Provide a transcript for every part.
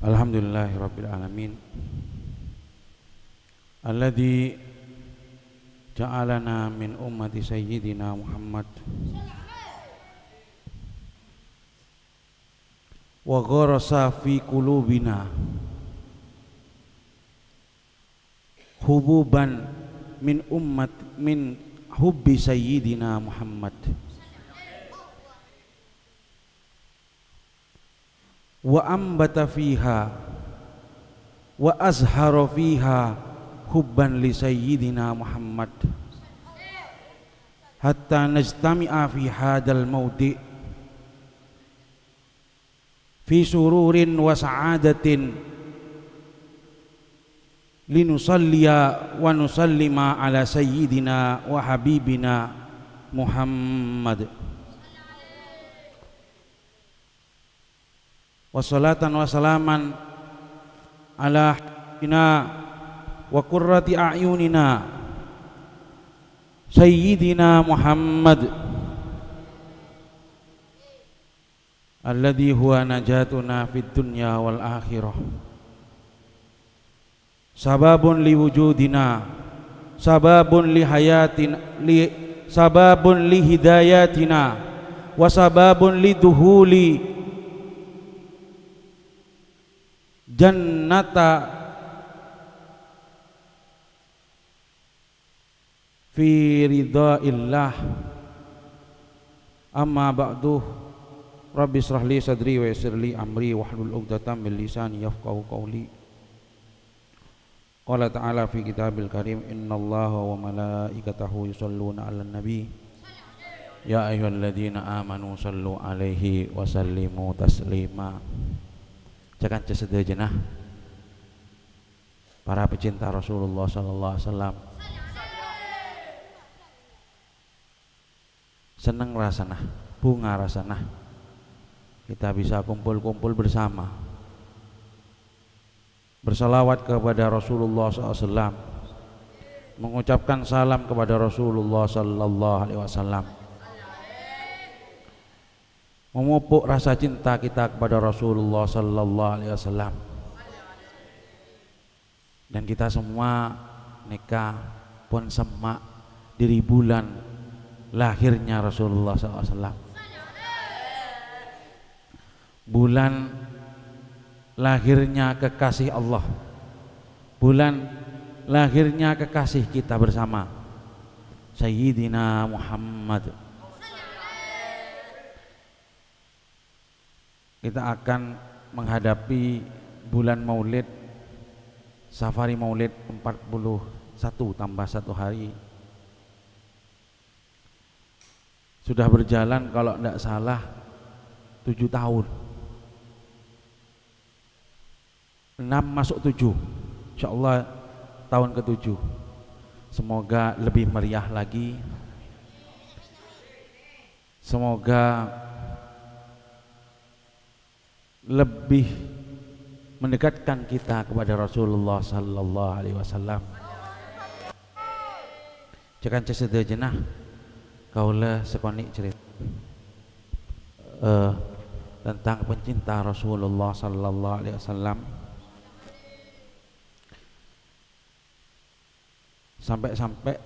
Alhamdulillahirabbil alamin alladzi ja'alana min ummati sayyidina Muhammad wa gharasa fi qulubina hububan min hubbi sayyidina Muhammad wa ambata fiha wa azhara fiha hubban li sayyidina Muhammad hatta najtami'a fi hadal mawdi' fi sururin wa sa'adatin linusalliya wa nusallima ala sayyidina wa habibina Muhammad wa salatan wa salaman ala habibina wa qurrati a'yunina sayyidina Muhammad alladhi huwa najatuna fid dunya wal akhirah sababun li wujudina sababun li hayatina sababun li hidayatina wa sababun li duhuli jannata fi ridhaillah amma ba'du rabbi israh li sadri wa yassir li amri wahlul 'uqdatam min lisani yafqahu qawli qala ta'ala fi kitabil karim innallaha wa malaikatahu yusholluna 'alan nabi ya ayyuhalladzina amanu shallu 'alaihi wa sallimu taslima. Jangan sesajenah para pecinta Rasulullah sallallahu alaihi wasallam. Senang rasana, bunga rasana kita bisa kumpul-kumpul bersama bersalawat kepada Rasulullah SAW, mengucapkan salam kepada Rasulullah sallallahu alaihi wasallam, memupuk rasa cinta kita kepada Rasulullah sallallahu alaihi wasallam. Dan kita semua nikah pun semak diri bulan lahirnya Rasulullah SAW, bulan lahirnya kekasih Allah, bulan lahirnya kekasih kita bersama Sayyidina Muhammad. Kita akan menghadapi bulan Maulid, safari Maulid 41 tambah 1 hari. Sudah berjalan kalau tidak salah 7 tahun, 6 masuk 7, insyaallah tahun ke-7. Semoga lebih meriah lagi, semoga lebih mendekatkan kita kepada Rasulullah sallallahu alaihi wasallam. Jangan sesajenah kaulah sekonik cerita tentang pencinta Rasulullah sallallahu alaihi wasallam. Sampai-sampai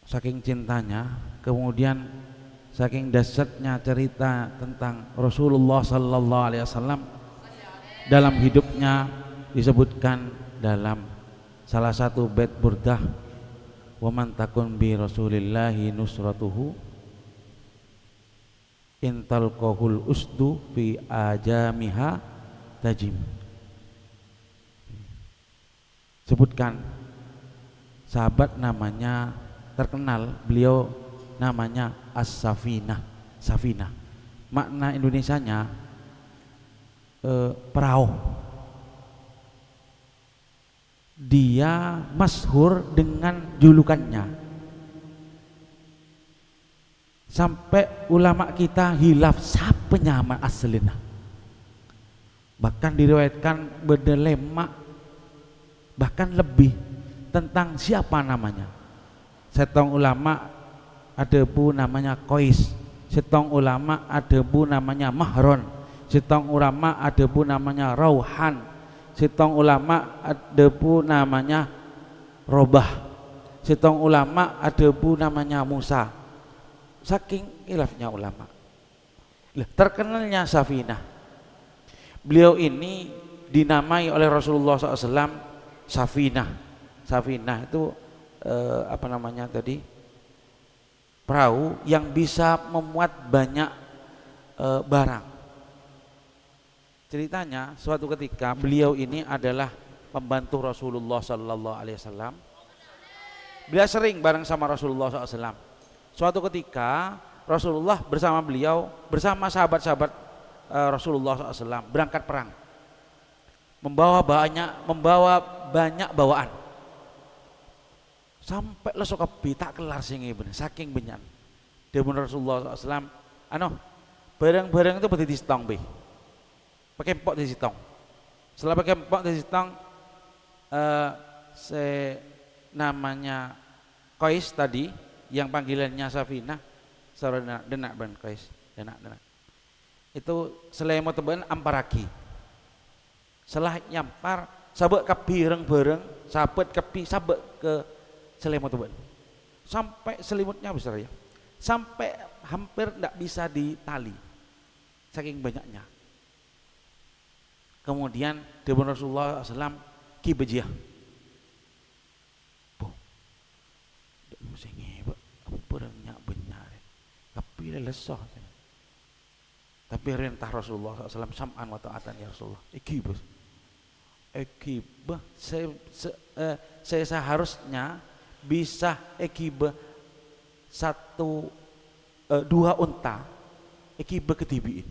saking cintanya, kemudian saking dahsyatnya cerita tentang Rasulullah sallallahu alaihi wasallam dalam hidupnya disebutkan dalam salah satu bait burdah, wa man takun bi rasulillahi nusratuhu intal qahul usdu fi ajamiha tajim. Sebutkan sahabat namanya terkenal, beliau namanya As-Safinah. Safinah makna Indonesianya perahu. Dia masyhur dengan julukannya sampai ulama kita hilaf siapa nama aslinya. Bahkan diriwayatkan berdelema, bahkan lebih tentang siapa namanya. Setong ulama ada bu namanya Qais, setong ulama ada bu namanya Mahron, Sitong ulama ada pun namanya Rauhan. Sitong ulama ada pun namanya Robah. Sitong ulama ada pun namanya Musa. Saking khilafnya ulama. Terkenalnya Safinah. Beliau ini dinamai oleh Rasulullah SAW Safinah. Safinah itu apa namanya tadi? Perahu yang bisa memuat banyak barang. Ceritanya suatu ketika beliau ini adalah pembantu Rasulullah Sallallahu Alaihi Wasallam. Beliau sering bareng sama Rasulullah SAW. Suatu ketika Rasulullah bersama beliau bersama sahabat-sahabat Rasulullah SAW berangkat perang, membawa banyak bawaan. Sampai lesok kebi tak kelar sing bener saking benyan. Demun Rasulullah SAW, barang-barang itu berarti disitong be. Pakai empok disitong. Setelah pakai empok disitong, namanya Qais tadi yang panggilannya Safinah, saudara denak ban Qais, denak. Itu selemo teban amparaki. Setelah nyampar, sabek kebi bareng, sabet kebi sabek ke selimut teban, sampai selimutnya besar ya, sampai hampir tidak bisa ditali, saking banyaknya. Kemudian Dewan Rasulullah SAW ki bejiah, bu, musingi, berenya benyar, tapi lesoh, tapi rentah Rasulullah SAW sam'an wa ta'atan ya Rasulullah, iki bos, saya seharusnya bisa ekibe dua unta ekibe ketibiin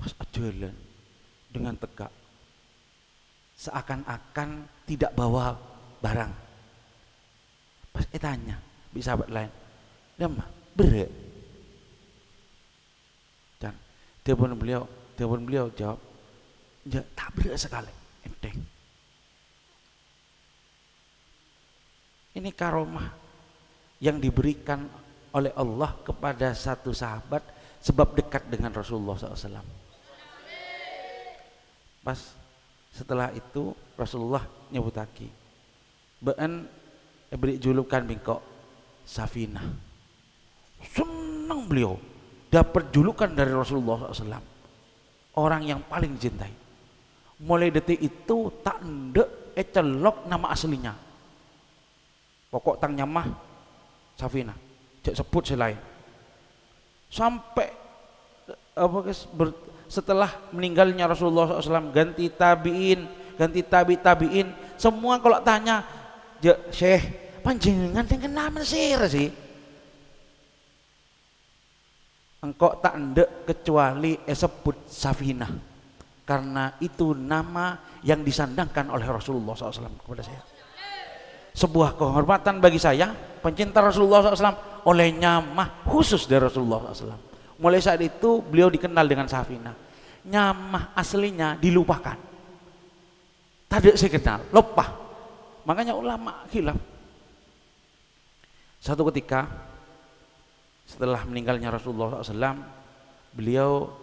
pas jalan dengan tegak seakan-akan tidak bawa barang. Pas tanya bisa sahabat lain lemah berat dan telepon beliau jawab ya tak berat sekali, enteng. Ini karomah yang diberikan oleh Allah kepada satu sahabat sebab dekat dengan Rasulullah SAW. Pas setelah itu Rasulullah nyebutaki bean beri julukan bingkok Safinah. Senang beliau dapat julukan dari Rasulullah SAW, orang yang paling dicintai. Mulai detik itu tak ndek celok nama aslinya. Pokok tang nyamah Safinah, cek sebut selain. Sampai setelah meninggalnya Rasulullah SAW ganti tabiin, semua kalau tanya, Syekh, panjenengan yang kenal Mesir sih. Engkau tak ndek kecuali sebut Safinah, karena itu nama yang disandangkan oleh Rasulullah SAW kepada saya. Sebuah kehormatan bagi saya, pencinta Rasulullah SAW, oleh nyamah khusus dari Rasulullah SAW. Mulai saat itu beliau dikenal dengan Safinah. Nyamah aslinya dilupakan, tadi saya kenal, lupa. Makanya ulama khilaf. Satu ketika setelah meninggalnya Rasulullah SAW, beliau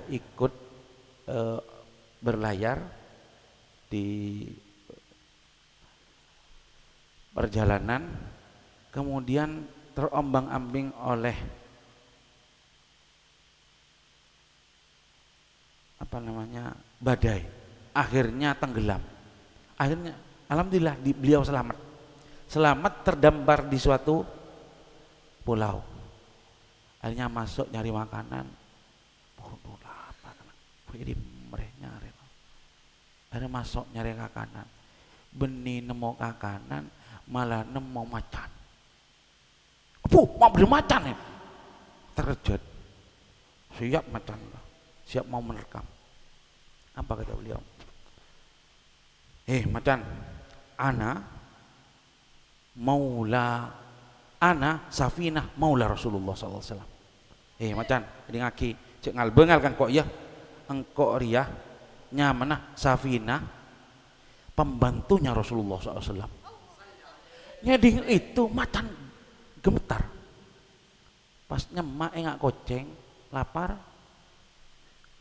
ikut berlayar di perjalanan, kemudian terombang-ambing oleh badai, akhirnya tenggelam. Akhirnya alhamdulillah beliau selamat terdampar di suatu pulau. Akhirnya masuk nyari makanan, jadi mereh nyari. Akhirnya masuk nyari makanan, benih nemu makanan malah nemu macan. Mau beli macan ya? Terkejut, siap macan, siap mau menerkam. Apa kata beliau? Macan, ana Safinah maula Rasulullah SAW. Macan, ini ngaki cek ngalbengal kan kok ya, engkau ria nyamana Safinah pembantunya Rasulullah SAW. Nyading itu macan gemetar. Pas nyemak enggak koceng, lapar,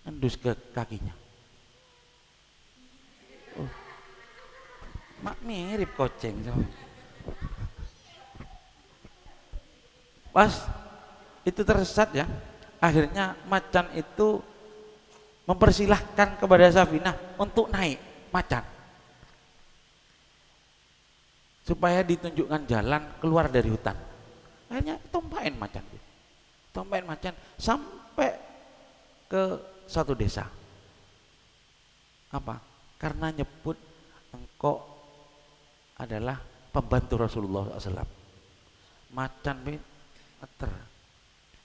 endus ke kakinya. Mak mirip koceng. Pas itu tersesat ya, akhirnya macan itu mempersilahkan kepada Safinah untuk naik macan supaya ditunjukkan jalan keluar dari hutan. Akhirnya tompain macan sampai ke suatu desa. Apa? Karena nyebut engkau adalah pembantu Rasulullah SAW. Macan meter.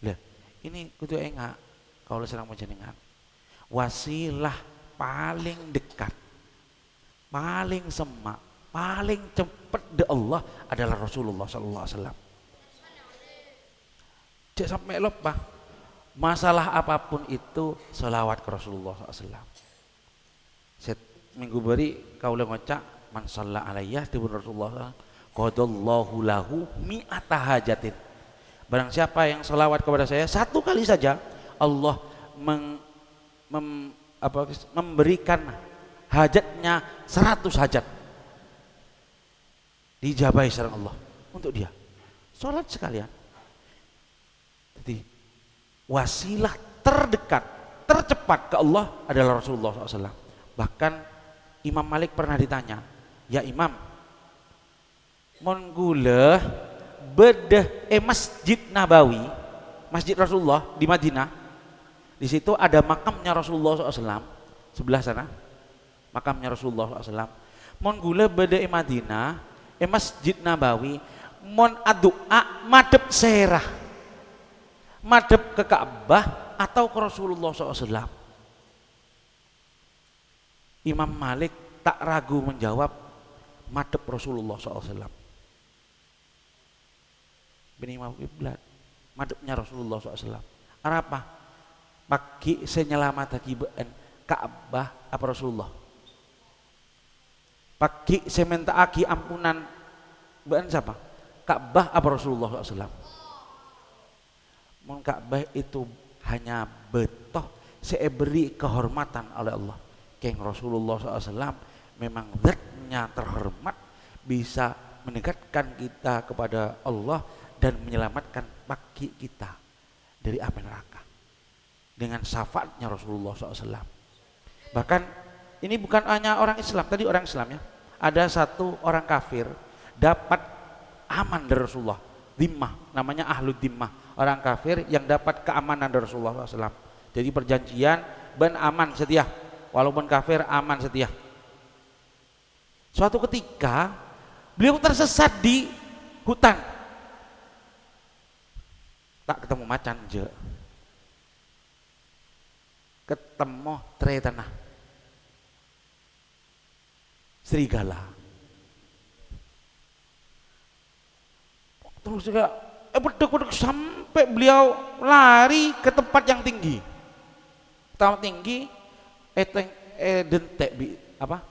Lah, ini kudu enggak kalau serang panjenengan. Wasilah paling dekat, paling semak, paling cepat di Allah adalah Rasulullah SAW. Cek sampai lupa masalah apapun itu selawat ke Rasulullah SAW. Set minggu beri kaula ngocak man shalla alayya tibun Rasulullah qadallahu lahu mi'ata hajatin. Barang siapa yang selawat kepada saya satu kali saja, Allah memberikan hajatnya 100 hajat dijabahi sama Allah untuk dia. Salat sekalian. Jadi wasilah terdekat, tercepat ke Allah adalah Rasulullah SAW. Bahkan Imam Malik pernah ditanya, ya Imam, mon gula bedah Masjid Nabawi, Masjid Rasulullah di Madinah, di situ ada makamnya Rasulullah SAW sebelah sana, makamnya Rasulullah SAW. Mon gula bedah Madinah, Masjid Nabawi, mon adua madep serah, madep ke Ka'bah atau ke Rasulullah SAW. Imam Malik tak ragu menjawab madep Rasulullah SAW. Bini Imam Qiblat, madepnya Rasulullah SAW. Apa? Pagi senyelamat akibat Ka'bah apa Rasulullah? Pagi sementa aki ampunan bean siapa? Ka'bah apa Rasulullah SAW? Mun Ka'bah itu hanya betoh saya beri kehormatan oleh Allah. Keng Rasulullah SAW memang zatnya terhormat, bisa mendekatkan kita kepada Allah dan menyelamatkan pagi kita dari api neraka dengan syafaatnya Rasulullah SAW. Bahkan ini bukan hanya orang Islam, tadi orang Islam ya, ada satu orang kafir dapat aman dari Rasulullah, dhimmah, namanya ahlud dhimmah, orang kafir yang dapat keamanan dari Rasulullah SAW. Jadi perjanjian ben aman setia, walaupun kafir aman setia. Suatu ketika beliau tersesat di hutan, tak ketemu macan je, ketemu tre tanah serigala. Terus juga bedek sampai beliau lari ke tempat yang tinggi, tempat tinggi, dentek apa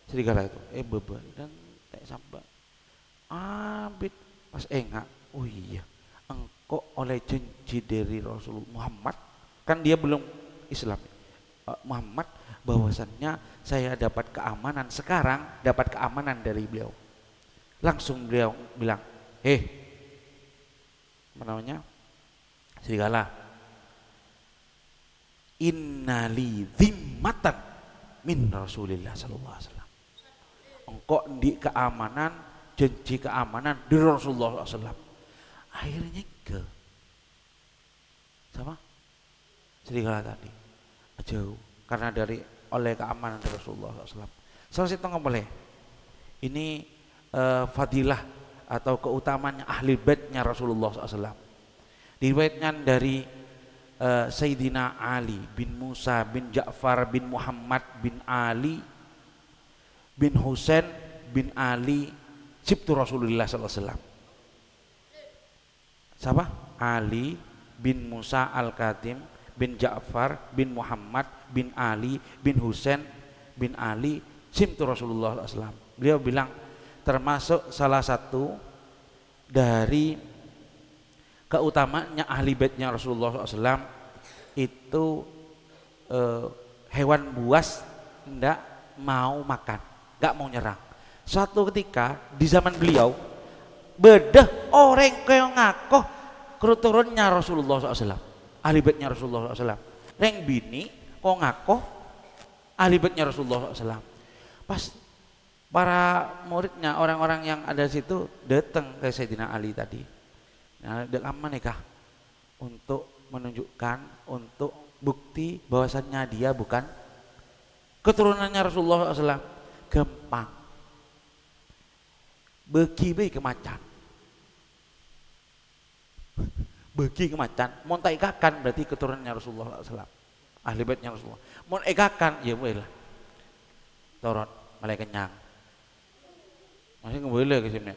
serigala itu beber dan tak sampai abit pas enggak. Oh iya, engkau oleh janji dari Rasul Muhammad, kan dia belum Islam, Muhammad, bahwasannya saya dapat keamanan, sekarang dapat keamanan dari beliau. Langsung beliau bilang, apa namanya, serigala, innali dhimmatan min Rasulillah sallallahu alaihi wasallam. Engkau di keamanan, janji keamanan dari Rasulullah SAW. Akhirnya ke sama serigala tadi jauh karena dari oleh keamanan dari Rasulullah SAW. Selesai tengah boleh. Ini fadilah atau keutamaannya ahli baitnya Rasulullah SAW. Diriwayatkan dari Sayyidina Ali bin Musa bin Ja'far bin Muhammad bin Ali bin Husain bin Ali Sibtu Rasulullah SAW. Siapa? Ali bin Musa Al-Katim bin Ja'far bin Muhammad bin Ali bin Husain bin Ali Sibtu Rasulullah SAW. Beliau bilang termasuk salah satu dari keutamaannya ahli baitnya Rasulullah SAW itu hewan buas ndak mau makan, nggak mau nyerang. Suatu ketika di zaman beliau bedah orang kaya ngakoh keturunnya Rasulullah SAW, ahli baitnya Rasulullah SAW. Reng bini kok ngakoh ahli baitnya Rasulullah SAW. Pas para muridnya, orang-orang yang ada di situ datang ke Sayyidina Ali tadi. Nah, lama nikah untuk menunjukkan, untuk bukti bahwasannya dia bukan keturunannya Rasulullah SAW. Gampang bagi kemacan, bagi kemacan mau tak ikakan berarti keturunannya Rasulullah SAW, ahli baitnya Rasulullah. Mau ikakan ya boleh lah, torot mulai kenyang masih nggak boleh ke sini.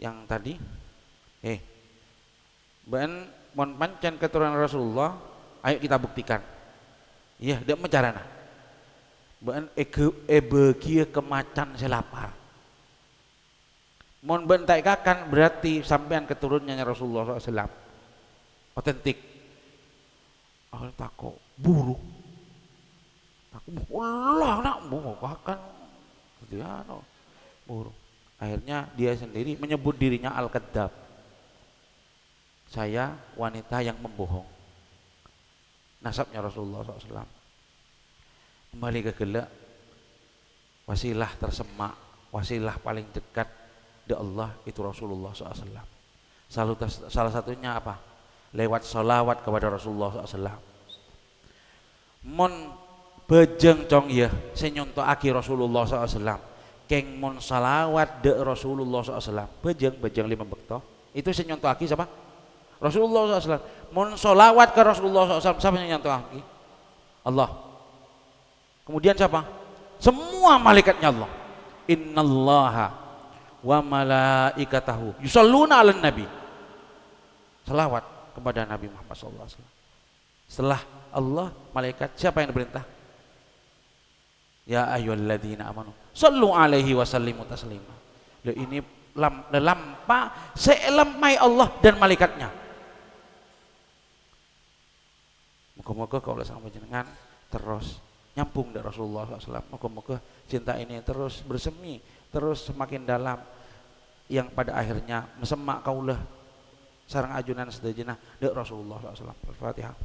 Yang tadi ban mon pancen keturunan Rasulullah, ayo kita buktikan. Iya, dak mencarana. Ban bagi kemacan selapar. Mon bentai kakan berarti sampean keturunannya Rasulullah SAW. Otentik. Aku takut burung. Aku Allah nak mau kakan. Gitu ya no. Burung. Akhirnya dia sendiri menyebut dirinya Al-Kadzab. Saya wanita yang membohong. Nasabnya Rasulullah SAW. Kembali ke gelak, wasilah tersemak, wasilah paling dekat di Allah itu Rasulullah SAW. Salah satunya apa? Lewat sholawat kepada Rasulullah SAW. Mon bejeng cong ya senyontoaki Rasulullah SAW. Keng mon salawat de Rasulullah SAW. Bejeng 5 bekto. Itu senyontoaki siapa? Rasulullah SAW. Mon sholawat ke Rasulullah SAW. Siapa yang nyantoaki? Allah. Kemudian siapa? Semua malaikatnya Allah. Innallaha wa malaikatahu yusholluna 'alan nabi. Selawat kepada Nabi Muhammad SAW. Setelah Allah, malaikat, siapa yang diperintah? Ya ayyuhalladzina amanu shallu alaihi wa sallimu taslima. Ini lampa selampai Allah dan malaikatnya. Moga-moga kalau sama jenengan terus nyambung dari Rasulullah SAW. Moga-moga cinta ini terus bersemi, terus semakin dalam, yang pada akhirnya mesemak kaulah sarang ajunan sedajana dari Rasulullah SAW. Al-Fatihah.